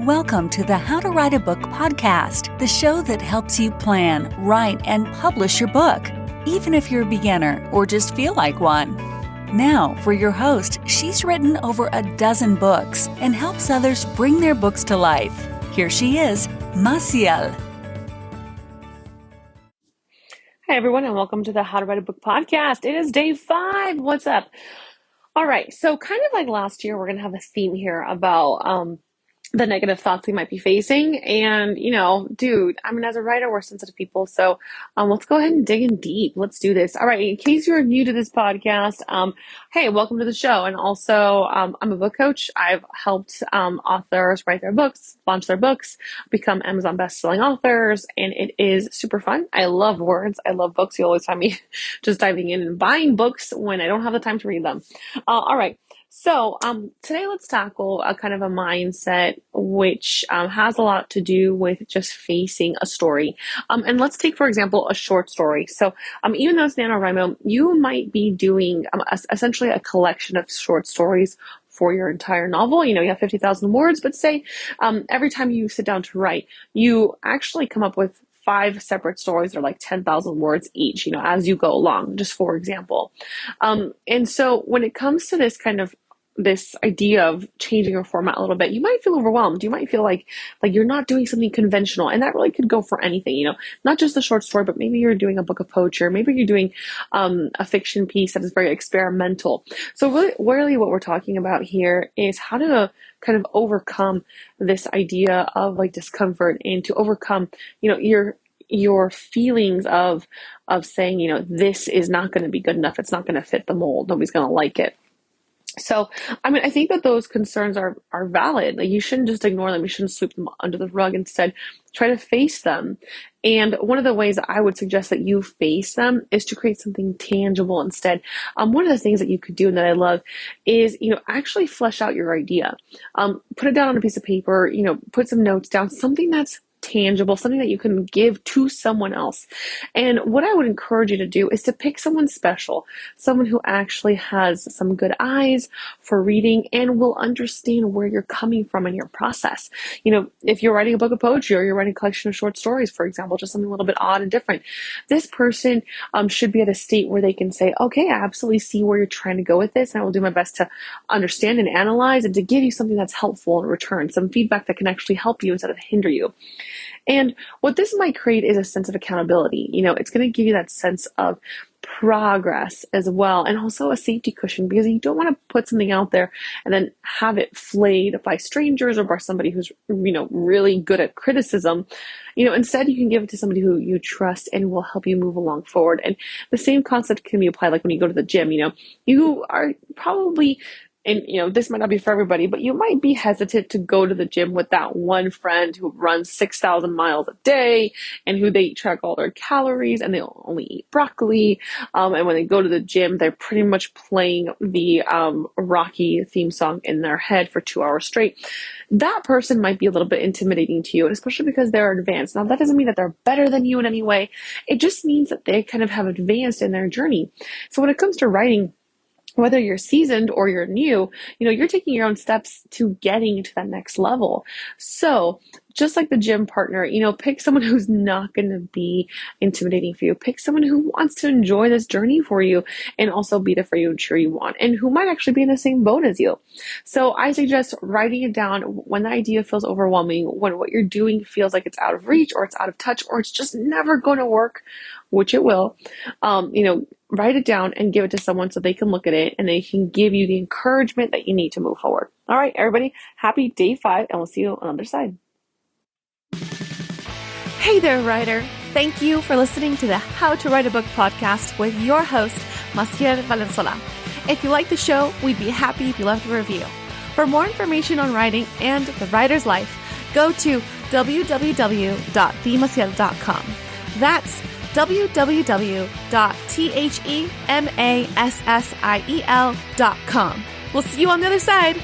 Welcome to the How to Write a Book podcast, the show that helps you plan, write, and publish your book, even if you're a beginner or just feel like one. Now, for your host, she's written over a dozen books and helps others bring their books to life. Here she is, Massiel. Hi, everyone, and welcome to the How to Write a Book podcast. It is day 5. What's up? All right, so kind of like last year, we're going to have a theme here about the negative thoughts we might be facing. And, as a writer, we're sensitive people. So let's go ahead and dig in deep. Let's do this. All right, in case you're new to this podcast, hey, welcome to the show. And also, I'm a book coach. I've helped authors write their books, launch their books, become Amazon bestselling authors, and it is super fun. I love words. I love books. You always find me just diving in and buying books when I don't have the time to read them. All right. So today let's tackle a kind of a mindset which has a lot to do with just facing a story. And let's take, for example, a short story. So even though it's NaNoWRIMO, you might be doing essentially a collection of short stories for your entire novel. You have 50,000 words, but say every time you sit down to write, you actually come up with 5 separate stories that are like 10,000 words each, as you go along, just for example. And so when it comes to this idea of changing your format a little bit, you might feel overwhelmed. You might feel like you're not doing something conventional, and that really could go for anything, not just a short story, but maybe you're doing a book of poetry, or maybe you're doing a fiction piece that is very experimental. So really what we're talking about here is how to kind of overcome this idea of discomfort, and to overcome, your feelings of saying, this is not going to be good enough. It's not going to fit the mold. Nobody's going to like it. So, I think that those concerns are valid. You shouldn't just ignore them. You shouldn't sweep them under the rug. Instead, try to face them. And one of the ways that I would suggest that you face them is to create something tangible instead. One of the things that you could do and that I love is, actually flesh out your idea. Put it down on a piece of paper, put some notes down, something that's tangible, something that you can give to someone else. And what I would encourage you to do is to pick someone special, someone who actually has some good eyes for reading and will understand where you're coming from in your process. If you're writing a book of poetry, or you're writing a collection of short stories, for example, just something a little bit odd and different, this person should be at a state where they can say, okay, I absolutely see where you're trying to go with this, and I will do my best to understand and analyze and to give you something that's helpful in return, some feedback that can actually help you instead of hinder you. And what this might create is a sense of accountability. It's going to give you that sense of progress as well, and also a safety cushion, because you don't want to put something out there and then have it flayed by strangers or by somebody who's, really good at criticism. Instead, you can give it to somebody who you trust and will help you move along forward. And the same concept can be applied when you go to the gym. You are probably, and this might not be for everybody, but you might be hesitant to go to the gym with that one friend who runs 6,000 miles a day and who they track all their calories and they only eat broccoli. And when they go to the gym, they're pretty much playing the Rocky theme song in their head for 2 hours straight. That person might be a little bit intimidating to you, and especially because they're advanced. Now, that doesn't mean that they're better than you in any way. It just means that they kind of have advanced in their journey. So when it comes to writing, whether you're seasoned or you're new, you're taking your own steps to getting to that next level. So just like the gym partner, pick someone who's not going to be intimidating for you. Pick someone who wants to enjoy this journey for you and also be there for you and cheer you on, and who might actually be in the same boat as you. So I suggest writing it down when the idea feels overwhelming, when what you're doing feels like it's out of reach, or it's out of touch, or it's just never going to work, which it will. Write it down and give it to someone so they can look at it and they can give you the encouragement that you need to move forward. All right, everybody, happy day 5, and we'll see you on the other side. Hey there, writer. Thank you for listening to the How to Write a Book podcast with your host, Massiel Valenzuela. If you like the show, we'd be happy if you left a review. For more information on writing and the writer's life, go to www.themassiel.com. That's www.themassiel.com. We'll see you on the other side.